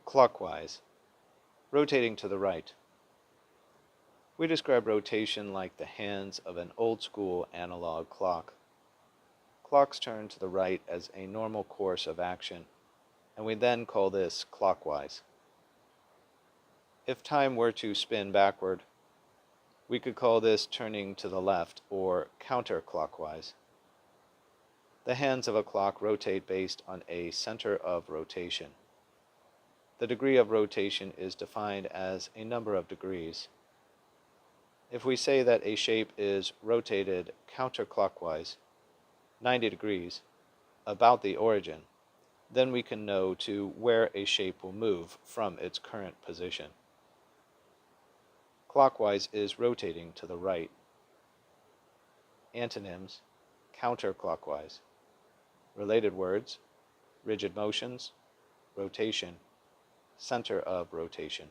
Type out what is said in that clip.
Clockwise, rotating to the right. We describe rotation like the hands of an old-school analog clock. Clocks turn to the right as a normal course of action, and we then call this clockwise. If time were to spin backward, we could call this turning to the left or counterclockwise. The hands of a clock rotate based on a center of rotation. The degree of rotation is defined as a number of degrees. If we say that a shape is rotated counterclockwise, 90 degrees, about the origin, then we can know to where a shape will move from its current position. Clockwise is rotating to the right. Antonyms: counterclockwise. Related words: rigid motions, rotation, center of rotation.